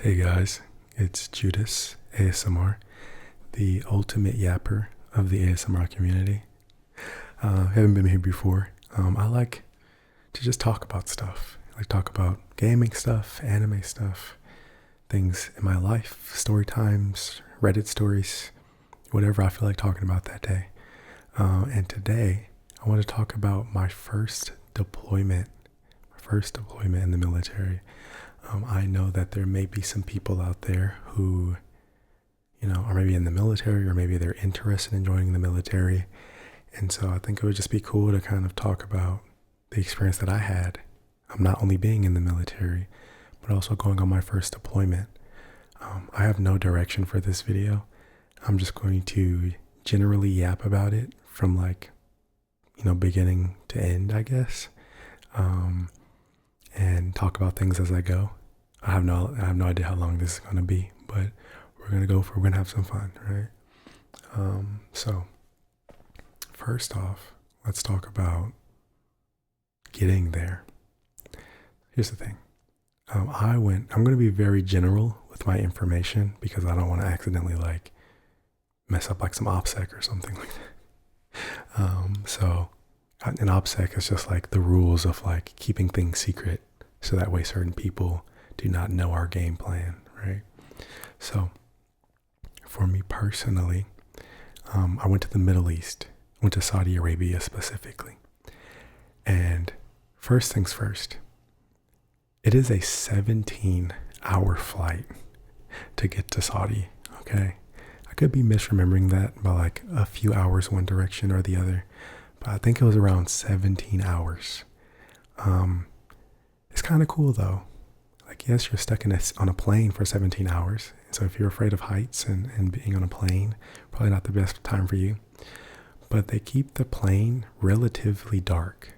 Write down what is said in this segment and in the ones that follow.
Hey guys, it's Judas ASMR, the ultimate yapper of the ASMR community. Haven't been here before. I like to just talk about stuff. I like to talk about gaming stuff, anime stuff, things in my life, story times, Reddit stories, whatever I feel like talking about that day. And today, I want to talk about my first deployment in the military. I know that there may be some people out there who, are maybe in the military or maybe they're interested in joining the military. And so I think it would just be cool to kind of talk about the experience that I had. I'm not only being in the military, but also going on my first deployment. I have no direction for this video. I'm just going to generally yap about it from beginning to end, I guess. And talk about things as I go. I have no idea how long this is going to be, but we're going to have some fun, right? So first off, let's talk about getting there. Here's the thing. I'm going to be very general with my information because I don't want to accidentally mess up some OPSEC or something like that. So an OPSEC is just the rules of keeping things secret so that way certain people do not know our game plan, right? So for me personally, I went to the Middle East, went to Saudi Arabia specifically. And first things first, it is a 17-hour flight to get to Saudi, okay? I could be misremembering that by a few hours one direction or the other, but I think it was around 17 hours. It's kind of cool though. Yes, you're stuck on a plane for 17 hours. So if you're afraid of heights and being on a plane, probably not the best time for you. But they keep the plane relatively dark.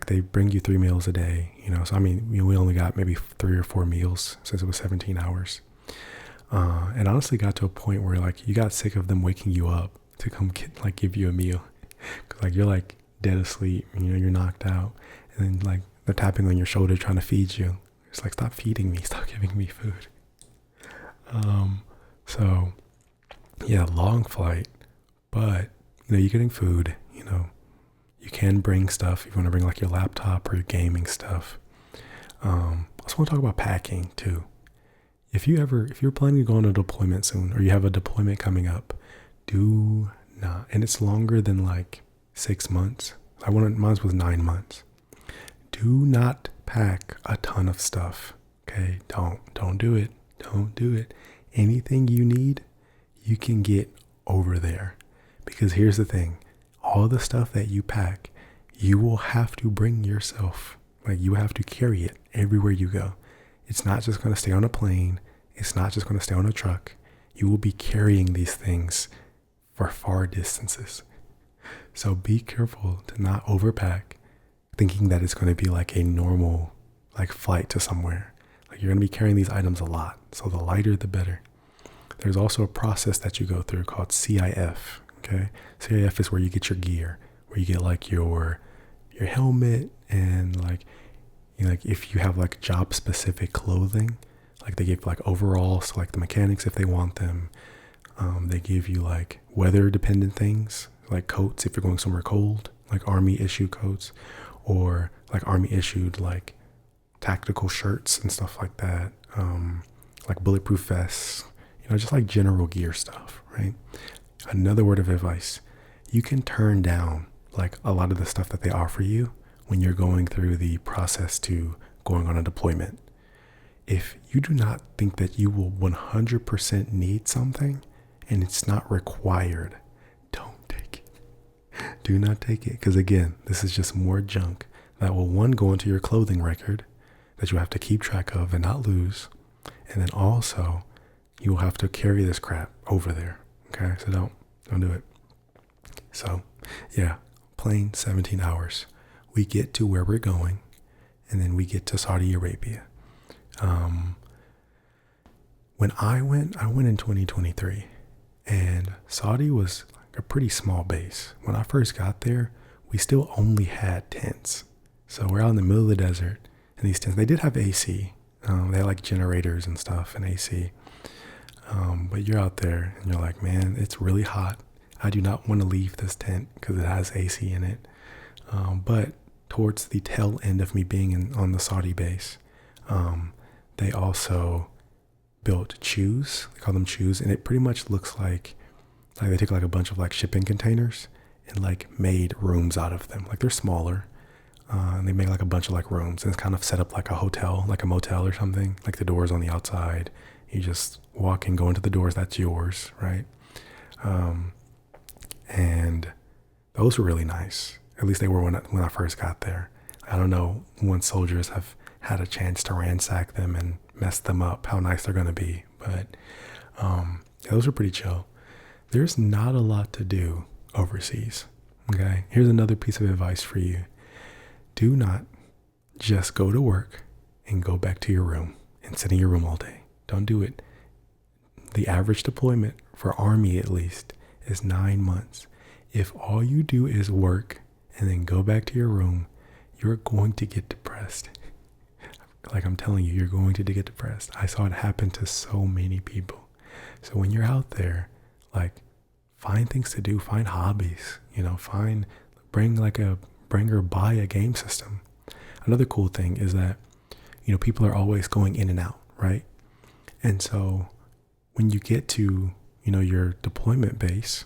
They bring you 3 meals a day, So we only got maybe 3 or 4 meals since it was 17 hours. And honestly got to a point where you got sick of them waking you up to come give you a meal. Cause you're dead asleep, you're knocked out. And then they're tapping on your shoulder trying to feed you. It's stop feeding me, stop giving me food. So yeah, long flight, but you're getting food, you can bring stuff if you want to bring your laptop or your gaming stuff. I also want to talk about packing too. If you're planning to go on a deployment soon or you have a deployment coming up, do not, and it's longer than 6 months. Mine was 9 months. Do not pack a ton of stuff. Okay, don't do it. Don't do it. Anything you need, you can get over there. Because here's the thing, all the stuff that you pack, you will have to bring yourself. You have to carry it everywhere you go. It's not just going to stay on a plane. It's not just going to stay on a truck. You will be carrying these things for far distances. So be careful to not overpack, thinking that it's going to be a normal flight to somewhere. You're going to be carrying these items a lot. So the lighter, the better. There's also a process that you go through called CIF. Okay. CIF is where you get your gear, where you get your helmet and if you have job specific clothing, they give overalls to the mechanics if they want them. They give you weather dependent things coats if you're going somewhere cold, army issue coats, or army issued tactical shirts and stuff like that. Bulletproof vests, just general gear stuff, right? Another word of advice, you can turn down a lot of the stuff that they offer you when you're going through the process to going on a deployment. If you do not think that you will 100% need something and it's not required, don't take it. Do not take it. Because again, this is just more junk that will, one, go into your clothing record that you have to keep track of and not lose. And then also you will have to carry this crap over there. Okay. So don't do it. So yeah, plane 17 hours. We get to where we're going and then we get to Saudi Arabia. When I went in 2023 and Saudi was a pretty small base. When I first got there, we still only had tents. So we're out in the middle of the desert and these tents, they did have AC. They had like generators and stuff and AC. But you're out there and you're like, man, it's really hot. I do not want to leave this tent because it has AC in it. But towards the tail end of me being on the Saudi base, they also built chews. They call them chews, and it pretty much looks like they took like a bunch of like shipping containers and like made rooms out of them. Like they're smaller, and they make like a bunch of like rooms, and it's kind of set up like a hotel, like a motel or something. Like the doors on the outside, you just walk and go into the doors. That's yours, right? And those were really nice. At least they were when I first got there. I don't know once soldiers have had a chance to ransack them and mess them up, how nice they're going to be. But those are pretty chill. There's not a lot to do overseas. Okay. Here's another piece of advice for you. Do not just go to work and go back to your room and sit in your room all day. Don't do it. The average deployment for Army, at least, is 9 months. If all you do is work and then go back to your room, you're going to get depressed. Like I'm telling you, you're going to get depressed. I saw it happen to so many people. So when you're out there, like, find things to do, find hobbies, bring or buy a game system. Another cool thing is that, people are always going in and out, right? And so when you get to, your deployment base,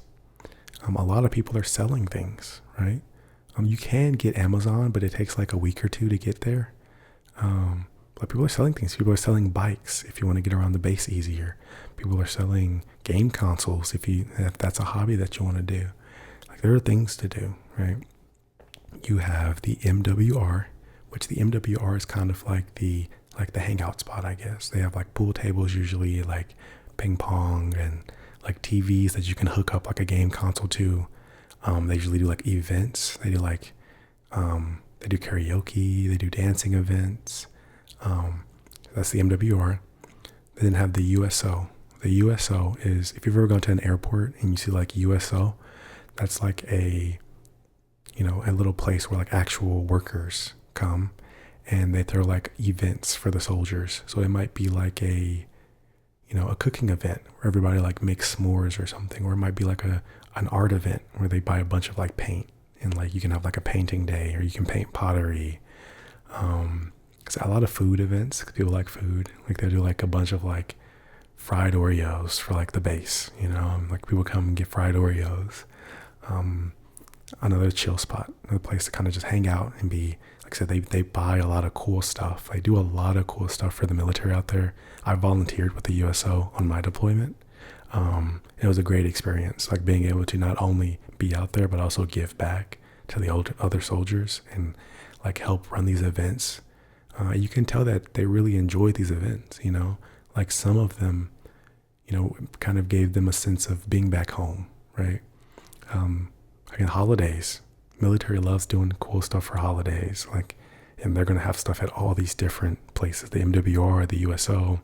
a lot of people are selling things, right? You can get Amazon, but it takes like a week or two to get there. But people are selling things. People are selling bikes if you want to get around the base easier. People are selling game consoles if that's a hobby that you want to do. Like there are things to do, right? You have the MWR, which the MWR is kind of like the hangout spot, I guess. They have like pool tables usually, like ping pong, and like TVs that you can hook up like a game console to. They usually do like events. They do like they do karaoke. They do dancing events. That's the MWR. They then have the USO. The USO is, if you've ever gone to an airport and you see like USO, that's like a little place where like actual workers come and they throw like events for the soldiers. So it might be like a cooking event where everybody like makes s'mores or something, or it might be like an art event where they buy a bunch of like paint and like you can have like a painting day, or you can paint pottery. It's a lot of food events because people like food. Like they do like a bunch of like fried Oreos for like the base, like people come and get fried Oreos. Another chill spot, another place to kind of just hang out and be, like I said, they buy a lot of cool stuff. They do a lot of cool stuff for the military out there. I volunteered with the USO on my deployment. It was a great experience, like being able to not only be out there, but also give back to the other soldiers and like help run these events. You can tell that they really enjoy these events, like some of them, kind of gave them a sense of being back home, right? Like in holidays, military loves doing cool stuff for holidays, and they're going to have stuff at all these different places, the MWR, the USO.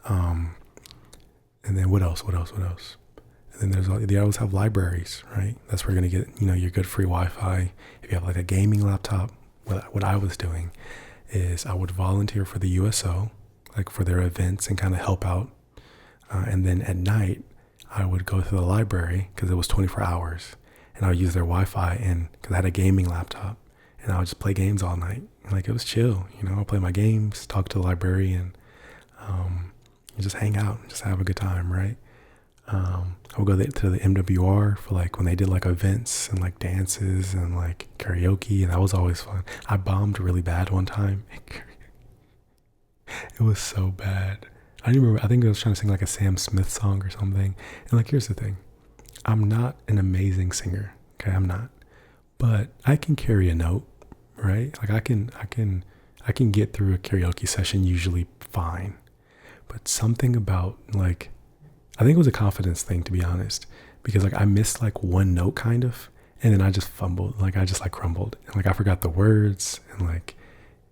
And then what else? And then they always have libraries, right? That's where you're going to get, your good free Wi-Fi. If you have like a gaming laptop, what I was doing is I would volunteer for the USO, like for their events and kind of help out. And then at night, I would go to the library because it was 24 hours, and I would use their Wi-Fi, and because I had a gaming laptop, and I would just play games all night. And like it was chill, I'll play my games, talk to the librarian, and just hang out and just have a good time, right? I would go to the MWR for like when they did like events and like dances and like karaoke, and that was always fun. I bombed really bad one time. It was so bad. I think I was trying to sing like a Sam Smith song or something. And like, here's the thing. I'm not an amazing singer. Okay, I'm not. But I can carry a note, right? Like I can get through a karaoke session usually fine. But something about like, I think it was a confidence thing, to be honest, because like I missed like one note kind of, and then I just fumbled. Like I just like crumbled, and like I forgot the words, and like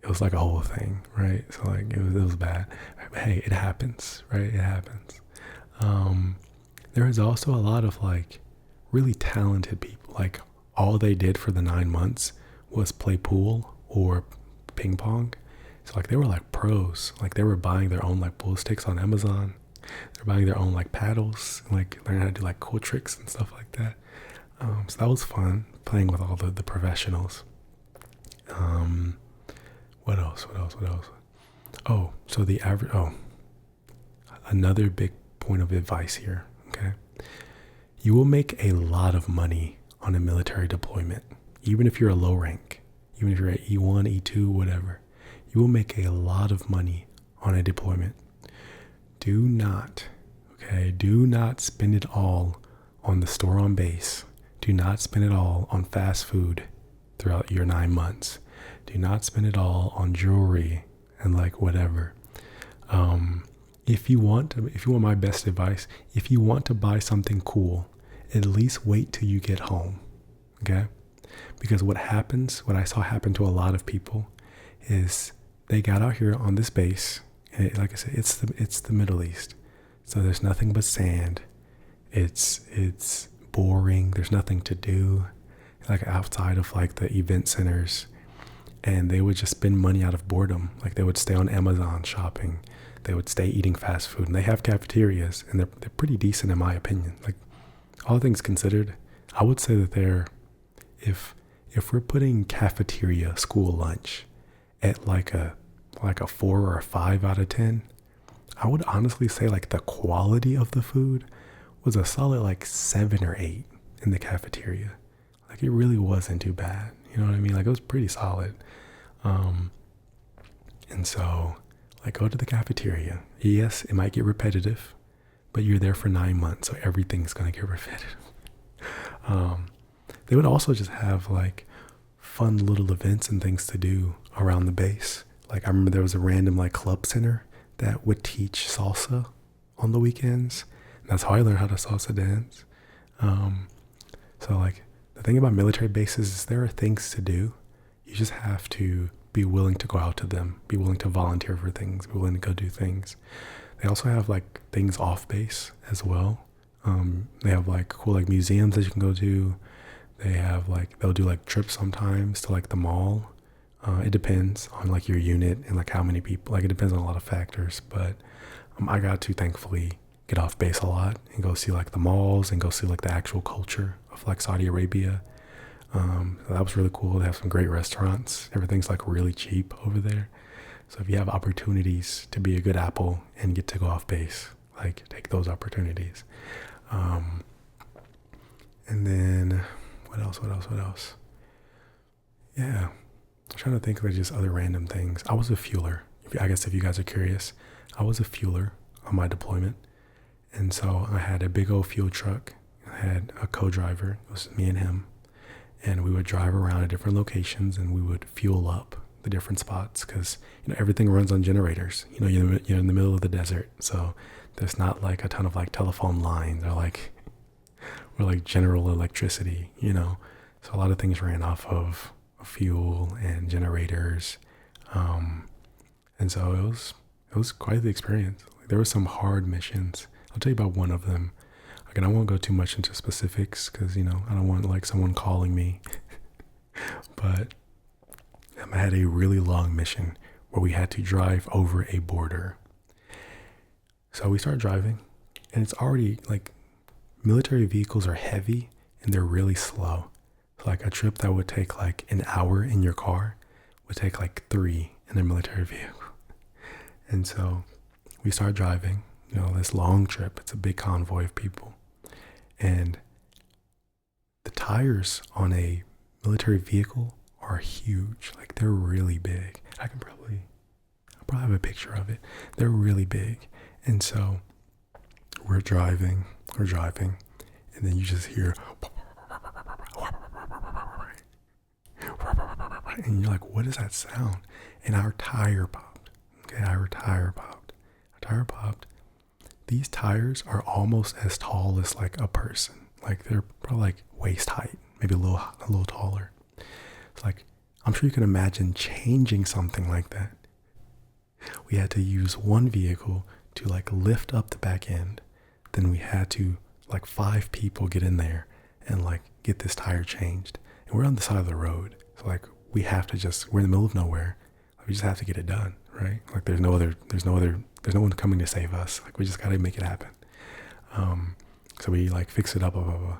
it was like a whole thing, right? So like it was bad. But hey, it happens, right? It happens. There is also a lot of like really talented people. Like all they did for the 9 months was play pool or ping pong. So like they were like pros. Like they were buying their own like bull sticks on Amazon. They're buying their own like paddles and like learning how to do like cool tricks and stuff like that. So that was fun playing with all the professionals. What else? What else? What else? Oh, so the average. Oh, another big point of advice here. Okay, you will make a lot of money on a military deployment, even if you're a low rank, even if you're at E1, E2, whatever. You will make a lot of money on a deployment. Do not spend it all on the store on base. Do not spend it all on fast food throughout your 9 months. Do not spend it all on jewelry and like whatever. If you want my best advice, if you want to buy something cool, at least wait till you get home. Okay? Because what I saw happen to a lot of people is they got out here on this base, and like I said, it's the Middle East. So there's nothing but sand. It's boring. There's nothing to do, like outside of like the event centers. And they would just spend money out of boredom. Like they would stay on Amazon shopping. They would stay eating fast food. And they have cafeterias, and they're pretty decent in my opinion. Like all things considered, I would say that if we're putting cafeteria school lunch at like a 4 or a 5 out of 10, I would honestly say like the quality of the food was a solid like 7 or 8 in the cafeteria. Like it really wasn't too bad. You know what I mean? Like it was pretty solid. And so like go to the cafeteria. Yes, it might get repetitive, but you're there for 9 months, so everything's gonna get repetitive. They would also just have like fun little events and things to do around the base. Like I remember there was a random like club center that would teach salsa on the weekends. And that's how I learned how to salsa dance. So like the thing about military bases is there are things to do. You just have to be willing to go out to them, be willing to volunteer for things, be willing to go do things. They also have like things off base as well. They have like cool like museums that you can go to. They have like, they'll do like trips sometimes to like the mall. It depends on like your unit and like how many people, like it depends on a lot of factors, but I got to thankfully get off base a lot and go see like the malls and go see like the actual culture of like Saudi Arabia. So that was really cool. They have some great restaurants. Everything's like really cheap over there. So if you have opportunities to be a good apple and get to go off base, like take those opportunities. And then what else? Yeah. I'm trying to think of just other random things. I was a fueler. I guess if you guys are curious, I was a fueler on my deployment. And so I had a big old fuel truck. I had a co-driver. It was me and him. And we would drive around at different locations and we would fuel up the different spots because, everything runs on generators. You're in the middle of the desert. So there's not like a ton of like telephone lines or like general electricity, So a lot of things ran off of fuel and generators. And so it was quite the experience. Like, there were some hard missions. I'll tell you about one of them. Again, I won't go too much into specifics because, I don't want like someone calling me. But I had a really long mission where we had to drive over a border. So we start driving and it's already like military vehicles are heavy and they're really slow. So like a trip that would take like an hour in your car would take like 3 in a military vehicle. And so we start driving, this long trip. It's a big convoy of people. And the tires on a military vehicle are huge. Like they're really big. I'll probably have a picture of it. They're really big. And so we're driving, and then you just hear, and you're like, what is that sound? And our tire popped. Okay, our tire popped. These tires are almost as tall as like a person. Like they're probably like waist height, maybe a little taller. It's like, I'm sure you can imagine changing something like that. We had to use one vehicle to like lift up the back end. Then we had to like 5 people get in there and like get this tire changed. And we're on the side of the road. So like we're in the middle of nowhere. we just have to get it done, right? Like there's no one coming to save us. Like we just got to make it happen. So we like fix it up, blah, blah, blah.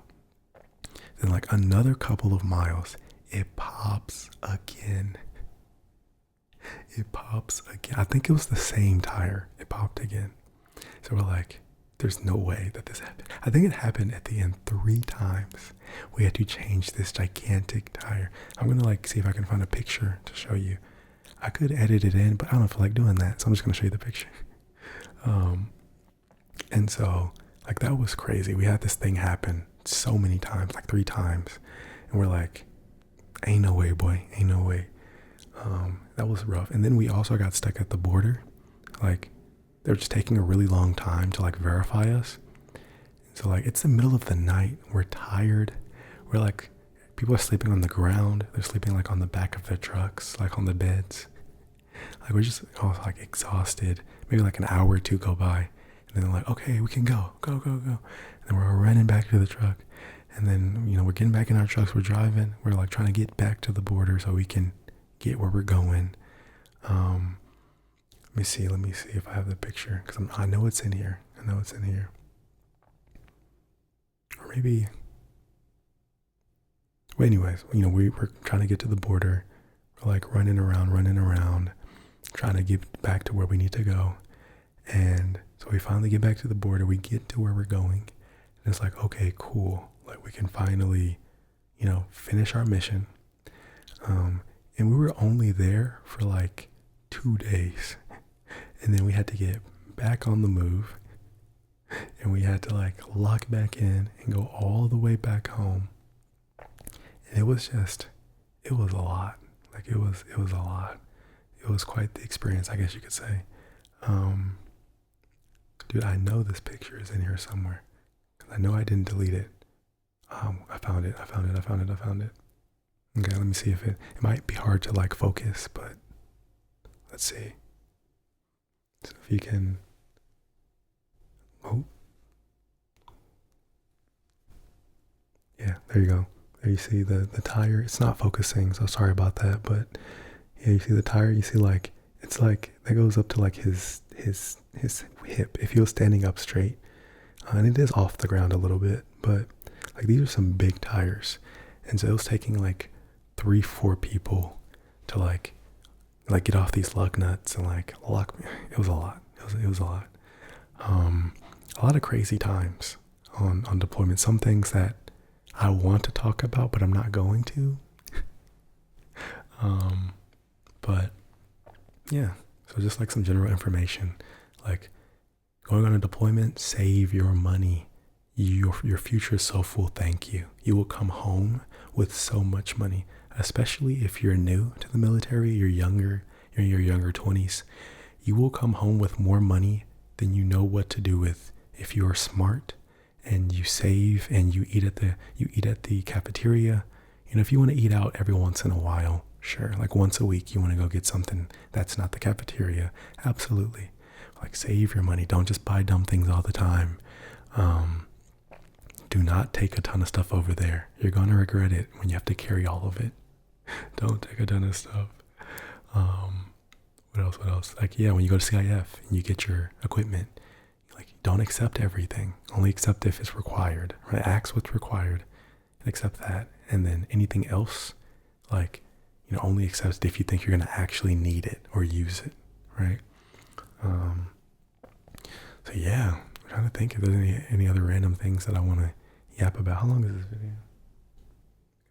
Then like another couple of miles, it pops again. It pops again. I think it was the same tire. It popped again. So we're like, there's no way that this happened. I think it happened at the end 3 times. We had to change this gigantic tire. I'm going to like see if I can find a picture to show you. I could edit it in, but I don't feel like doing that. So I'm just going to show you the picture. And so like that was crazy. We had this thing happen so many times, like 3 times. And we're like, ain't no way, boy. Ain't no way. That was rough. And then we also got stuck at the border. Like they were just taking a really long time to like verify us. So like it's the middle of the night. We're tired. We're like, people are sleeping on the ground. They're sleeping like on the back of their trucks, like on the beds. Like we're just all like exhausted. Maybe like an hour or 2 go by. And then they're like, okay, we can go. And then we're running back to the truck. And then, you know, we're getting back in our trucks. We're driving. We're like trying to get back to the border so we can get where we're going. Let me see if I have the picture, because I know it's in here. Or maybe, well, anyways, you know, we were trying to get to the border. We're like running around, trying to get back to where we need to go. And so we finally get back to the border. We get to where we're going. And it's like, okay, cool. Like we can finally, you know, finish our mission. And we were only there for like 2 days. And then we had to get back on the move. And we had to like lock back in and go all the way back home. And it was a lot. Like it was a lot. It was quite the experience, I guess you could say. Dude, I know this picture is in here somewhere. I know I didn't delete it. I found it. Okay, let me see if it might be hard to like focus, but let's see. So if you can, yeah, there you go. There you see the tire. It's not focusing, so sorry about that. But yeah, you see the tire. You see like it's like that goes up to like his hip if he was standing up straight, and it is off the ground a little bit. But like these are some big tires, and so it was taking like 3-4 people to like get off these lug nuts and like lock me. It was a lot. It was a lot. A lot of crazy times on deployment. Some things that I want to talk about, but I'm not going to. But yeah, so just like some general information, like going on a deployment, save your money. Your future is so full. Thank you. You will come home with so much money, especially if you're new to the military, you're younger, you're in your younger 20s. You will come home with more money than you know what to do with if you are smart and you save and you eat at the cafeteria. You know, if you want to eat out every once in a while, sure. Like once a week, you want to go get something that's not the cafeteria. Absolutely. Like save your money. Don't just buy dumb things all the time. Do not take a ton of stuff over there. You're going to regret it when you have to carry all of it. Don't take a ton of stuff. What else? Like, yeah, when you go to CIF and you get your equipment, like don't accept everything. Only accept if it's required, right? Ask what's required and accept that. And then anything else, like, you know, only accept if you think you're going to actually need it or use it, right? So yeah, I'm trying to think if there's any other random things that I want to yap about. How long is this video?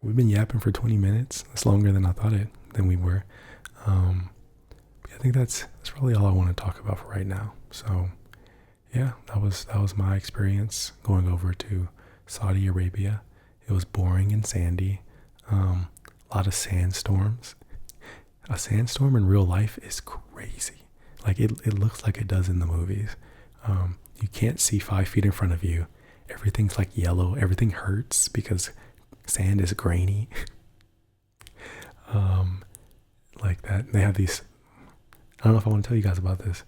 We've been yapping for 20 minutes. That's longer than I thought we were. I think that's probably all I want to talk about for right now. So yeah, that was my experience going over to Saudi Arabia. It was boring and sandy. A lot of sandstorms. A sandstorm in real life is crazy. Like it looks like it does in the movies. You can't see 5 feet in front of you. Everything's like yellow. Everything hurts because sand is grainy. Like that. They have these, I don't know if I want to tell you guys about this.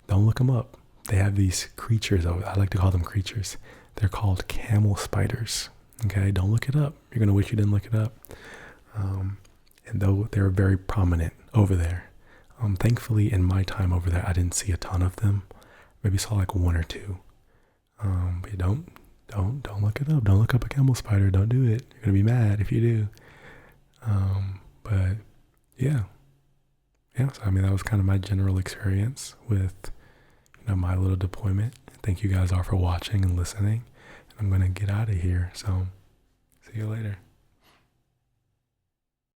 Don't look them up. They have these creatures. I like to call them creatures. They're called camel spiders. Okay, don't look it up. You're going to wish you didn't look it up. And though they're very prominent over there. Thankfully, in my time over there, I didn't see a ton of them. Maybe saw like one or two. But don't look it up. Don't look up a camel spider. Don't do it. You're gonna be mad if you do. But yeah, yeah. So I mean, that was kind of my general experience with my little deployment. Thank you guys all for watching and listening. And I'm gonna get out of here. So see you later.